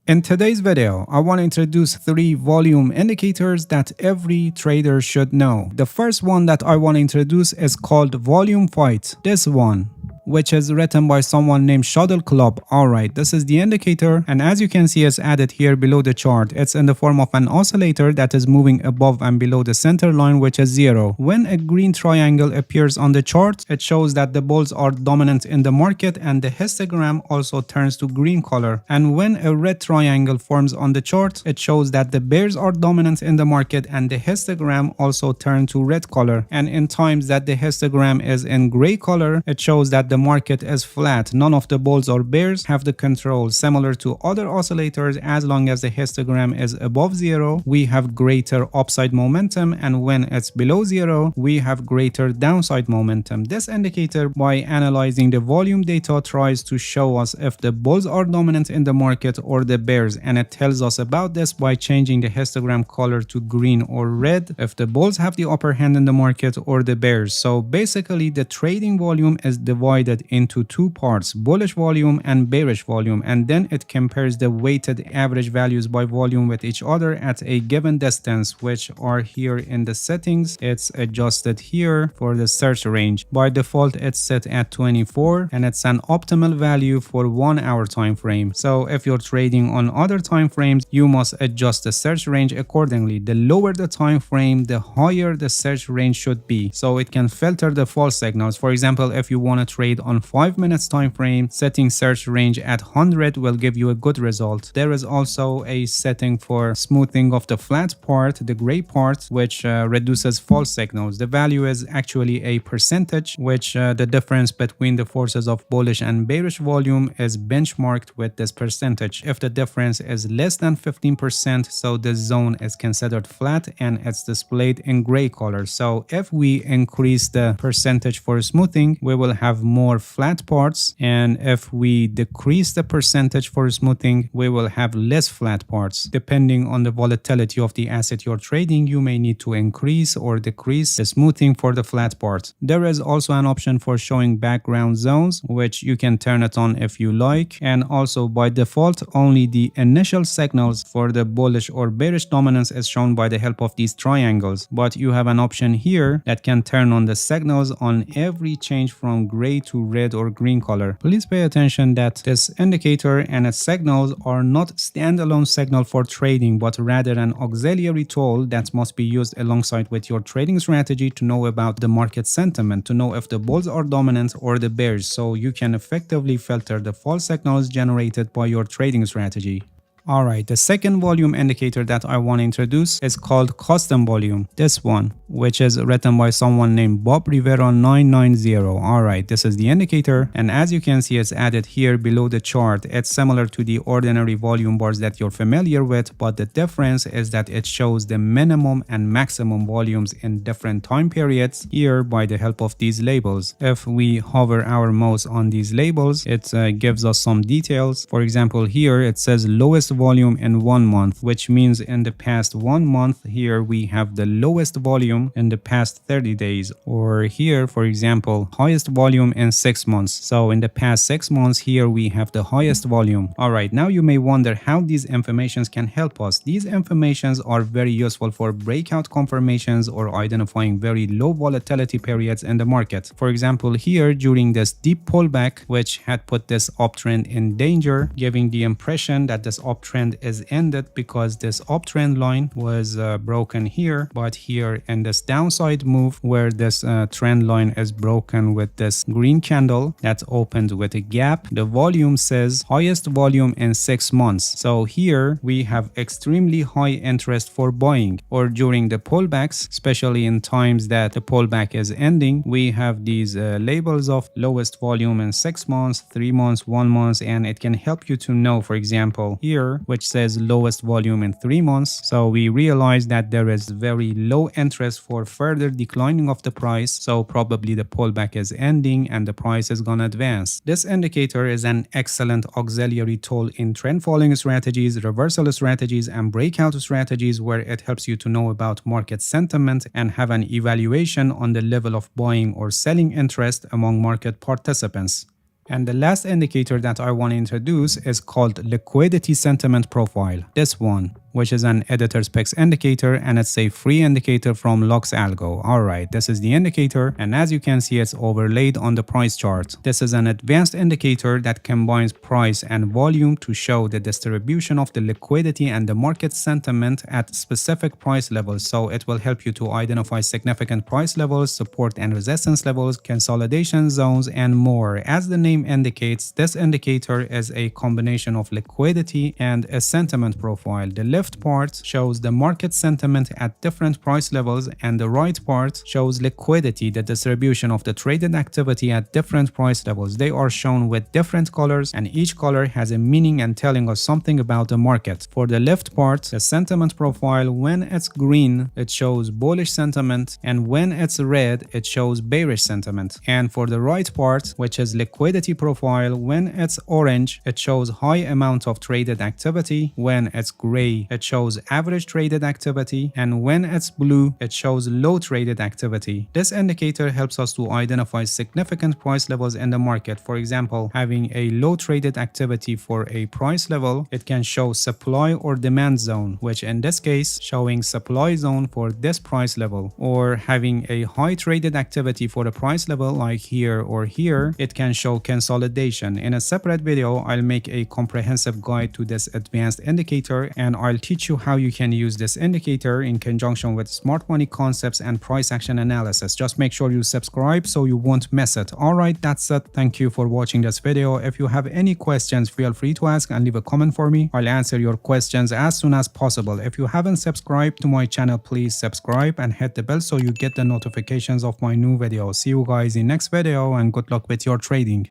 In today's video, I want to introduce 3 volume indicators that every trader should know. The first one that I want to introduce is called volume fight. This one, which is written by someone named Shuttle Club. Alright, this is the indicator, and as you can see, it's added here below the chart. It's in the form of an oscillator that is moving above and below the center line, which is 0. When a green triangle appears on the chart, it shows that the bulls are dominant in the market, and the histogram also turns to green color. And when a red triangle forms on the chart, it shows that the bears are dominant in the market, and the histogram also turns to red color. And in times that the histogram is in gray color, it shows that the market is flat. None of the bulls or bears have the control. Similar to other oscillators, as long as the histogram is above 0, we have greater upside momentum, and when it's below 0, we have greater downside momentum. This indicator, by analyzing the volume data, tries to show us if the bulls are dominant in the market or the bears, and it tells us about this by changing the histogram color to green or red if the bulls have the upper hand in the market or the bears. So basically, the trading volume is divided into 2 parts, bullish volume and bearish volume, and then it compares the weighted average values by volume with each other at a given distance, which are here in the settings. It's adjusted here for the search range. By default, it's set at 24, and it's an optimal value for 1 hour time frame. So if you're trading on other time frames, you must adjust the search range accordingly. The lower the time frame, the higher the search range should be, so it can filter the false signals. For example, if you want to trade on 5 minutes time frame, setting search range at 100 will give you a good result. There is also a setting for smoothing of the flat part, the gray part, which reduces false signals. The value is actually a percentage, which the difference between the forces of bullish and bearish volume is benchmarked with this percentage. If the difference is less than 15%, so the zone is considered flat and it's displayed in gray color. So if we increase the percentage for smoothing, we will have more flat parts, and if we decrease the percentage for smoothing, we will have less flat parts. Depending on the volatility of the asset you're trading, you may need to increase or decrease the smoothing for the flat part. There is also an option for showing background zones, which you can turn it on if you like, and also by default only the initial signals for the bullish or bearish dominance is shown by the help of these triangles, but you have an option here that can turn on the signals on every change from gray to red or green color. Please pay attention that this indicator and its signals are not standalone signal for trading, but rather an auxiliary tool that must be used alongside with your trading strategy to know about the market sentiment, to know if the bulls are dominant or the bears, so you can effectively filter the false signals generated by your trading strategy. Alright, the second volume indicator that I want to introduce is called custom volume. This one, which is written by someone named Bob Rivera 990. Alright, this is the indicator, and as you can see, it's added here below the chart. It's similar to the ordinary volume bars that you're familiar with, but the difference is that it shows the minimum and maximum volumes in different time periods here by the help of these labels. If we hover our mouse on these labels, it gives us some details. For example, here it says lowest volume in 1 month, which means in the past 1 month here we have the lowest volume in the past 30 days, or here for example highest volume in 6 months. So in the past 6 months here we have the highest volume. Alright, now you may wonder how these informations can help us. These informations are very useful for breakout confirmations or identifying very low volatility periods in the market. For example, here during this deep pullback, which had put this uptrend in danger, giving the impression that this uptrend is ended because this uptrend line was broken here, but here in this downside move where this trend line is broken with this green candle that opened with a gap, the volume says highest volume in 6 months. So here we have extremely high interest for buying, or during the pullbacks, especially in times that the pullback is ending, we have these labels of lowest volume in 6 months, 3 months, 1 month, and it can help you to know, for example, here which says lowest volume in 3 months. So we realize that there is very low interest for further declining of the price, so probably the pullback is ending and the price is gonna advance. This indicator is an excellent auxiliary tool in trend following strategies, reversal strategies, and breakout strategies, where it helps you to know about market sentiment and have an evaluation on the level of buying or selling interest among market participants. And the last indicator that I want to introduce is called liquidity sentiment profile. This one, which is an editor's picks indicator, and it's a free indicator from Lux Algo. Alright, this is the indicator, and as you can see, it's overlaid on the price chart. This is an advanced indicator that combines price and volume to show the distribution of the liquidity and the market sentiment at specific price levels. So it will help you to identify significant price levels, support and resistance levels, consolidation zones, and more. As the name indicates, this indicator is a combination of liquidity and a sentiment profile. The left part shows the market sentiment at different price levels, and the right part shows liquidity, the distribution of the traded activity at different price levels. They are shown with different colors, and each color has a meaning and telling us something about the market. For the left part, the sentiment profile, when it's green, it shows bullish sentiment, and when it's red, it shows bearish sentiment. And for the right part, which is liquidity profile, when it's orange, it shows high amount of traded activity. When it's gray, it shows average traded activity, and when it's blue, it shows low traded activity. This indicator helps us to identify significant price levels in the market. For example, having a low traded activity for a price level, it can show supply or demand zone, which in this case showing supply zone for this price level. Or having a high traded activity for a price level like here or here, it can show consolidation. In a separate video, I'll make a comprehensive guide to this advanced indicator, and I'll teach you how you can use this indicator in conjunction with smart money concepts and price action analysis. Just make sure you subscribe so you won't miss it. Alright, that's it. Thank you for watching this video. If you have any questions, feel free to ask and leave a comment for me. I'll answer your questions as soon as possible. If you haven't subscribed to my channel, please subscribe and hit the bell so you get the notifications of my new videos. See you guys in next video, and good luck with your trading.